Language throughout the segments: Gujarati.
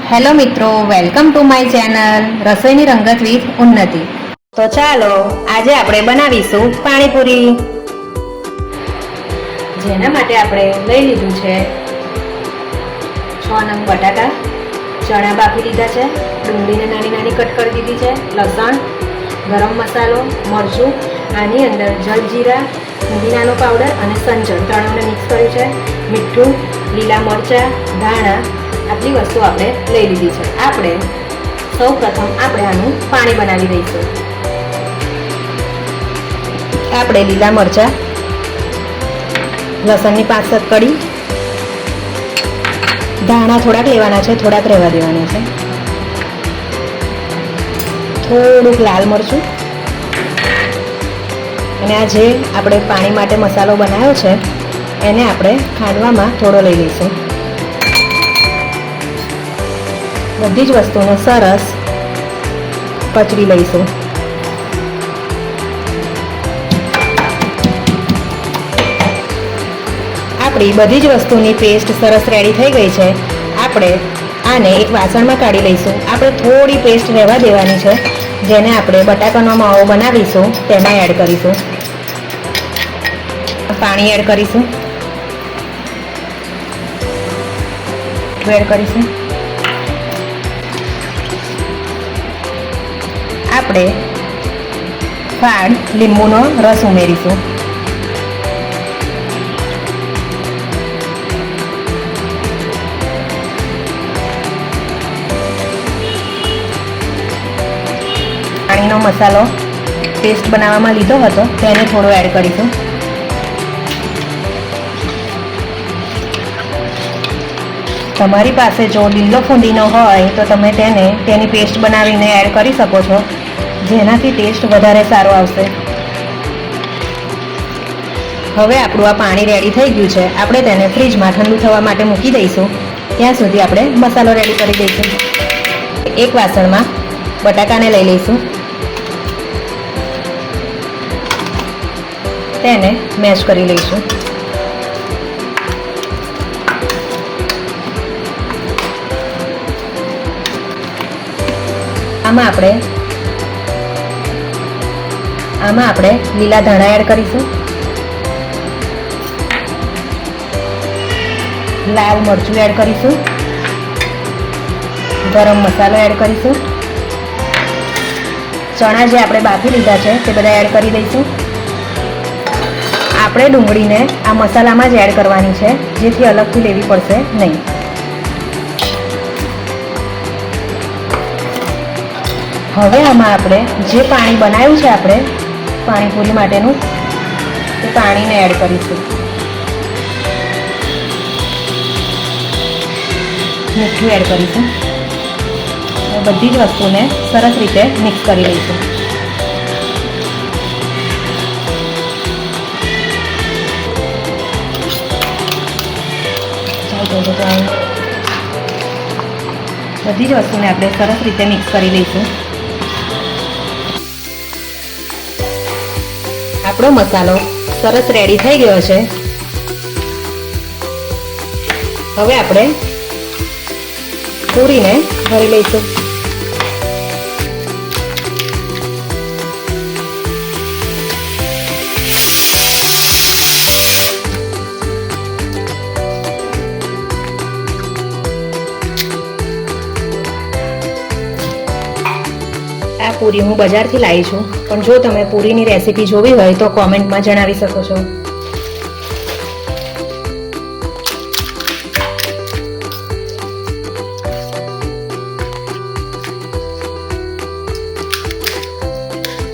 હેલો મિત્રો, વેલકમ ટુ માય ચેનલ રસોઈની રંગત વિથ ઉન્નતિ। તો ચાલો આજે આપણે બનાવીશું પાણીપુરી, જેના માટે આપણે લઈ લીધું છે 6 નંગ બટાકા, ચણા બાફી લીધા છે, ડુંગળીને નાની નાની કટ કરી દીધી છે, લસણ, ગરમ મસાલો, મરચું, આની અંદર જલજીરા, પુદીનાનો પાવડર અને સંચળ ત્રણને મિક્સ કર્યું છે, મીઠું, લીલા મરચાં, ધાણા, આટલી વસ્તુ આપણે લઈ લીધી છે। આપણે સૌ પ્રથમ આનું પાણી બનાવી દઈશું। આપણે લીલા મરચાં, લસણની 5-7 કળી, ધાણા થોડાક લેવાના છે, થોડાક રહેવા દેવાના છે, થોડુંક લાલ મરચું, અને આ જે આપણે પાણી માટે મસાલો બનાવ્યો છે એને આપણે ખાંડવામાં થોડો લઈ લઈશું। બધી જ વસ્તુને સરસ કચરી લઈશું। આપણી બધી જ વસ્તુની પેસ્ટ સરસ રેડી થઈ ગઈ છે। આપણે આને એક વાસણમાં કાઢી લઈશું। આપણે થોડી પેસ્ટ રહેવા દેવાની છે, જેને આપણે બટાકાનો માવો બનાવીશું તેમાં એડ કરીશું। પાણી એડ કરીશું, આપણે ફાડ લીંબુનો રસ ઉમેરીશું। પાણીનો મસાલો પેસ્ટ બનાવવામાં લીધો હતો તેને થોડો એડ કરીશું। તમારી પાસે જો લીલો ફૂંદીનો હોય તો તમે તેની પેસ્ટ બનાવીને એડ કરી શકો છો, જેનાથી ટેસ્ટ વધારે સારો આવશે। હવે આપણું આ પાણી રેડી થઈ ગયું છે। આપણે તેને ફ્રીજમાં ઠંડુ થવા માટે મૂકી દઈશું, ત્યાં સુધી આપણે મસાલો રેડી કરી દઈશું। એક વાસણમાં બટાકાને લઈ લઈશું, તેને મેશ કરી લઈશું। આમાં આપણે લીલા ધાણા એડ કરીશું, લાલ મરચું એડ કરીશું, ગરમ મસાલો એડ કરીશું, ચણા જે આપણે બાફી લીધા છે તે બધા એડ કરી દઈશું। આપણે ડુંગળીને આ મસાલામાં જ એડ કરવાની છે, જેથી અલગથી લેવી પડશે નહીં। હવે આમાં આપણે જે પાણી બનાવ્યું છે આપણે પાણીપુરી માટેનું તે પાણીને એડ કરીશું, મીઠું એડ કરીશું, બધી જ વસ્તુને સરસ રીતે મિક્સ કરી લઈશું। બધી જ વસ્તુને આપણે સરસ રીતે મિક્સ કરી લઈશું। આપણો મસાલો સરસ રેડી થઈ ગયો છે। હવે આપણે પૂરીને ભરી લઈશું। આ પૂરી હું બજારથી લાવી છું, પણ જો તમે પૂરીની રેસીપી જોવી હોય તો કોમેન્ટમાં જણાવી શકો છો।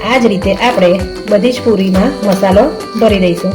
આ જ રીતે આપણે બધી જ પૂરીમાં મસાલો ભરી દઈશું।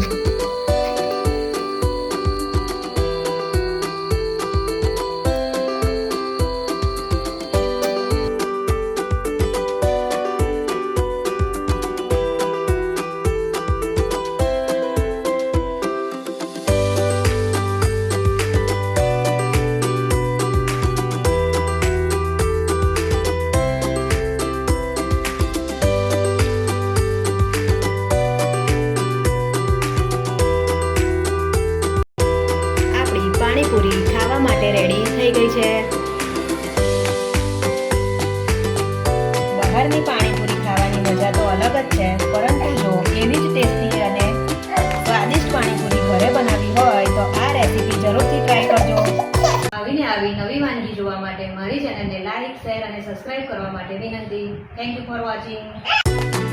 છે, પરંતુ જો એવી જ ટેસ્ટી અને સ્વાદિષ્ટ પાણીપુરી ઘરે બનાવી હોય તો આ રેસીપી જરૂરથી ટ્રાય કરજો. આવીને આવી નવી વાનગી જોવા માટે મારી ચેનલને લાઈક, શેર અને સબસ્ક્રાઇબ કરવા માટે વિનંતી. Thank you for watching.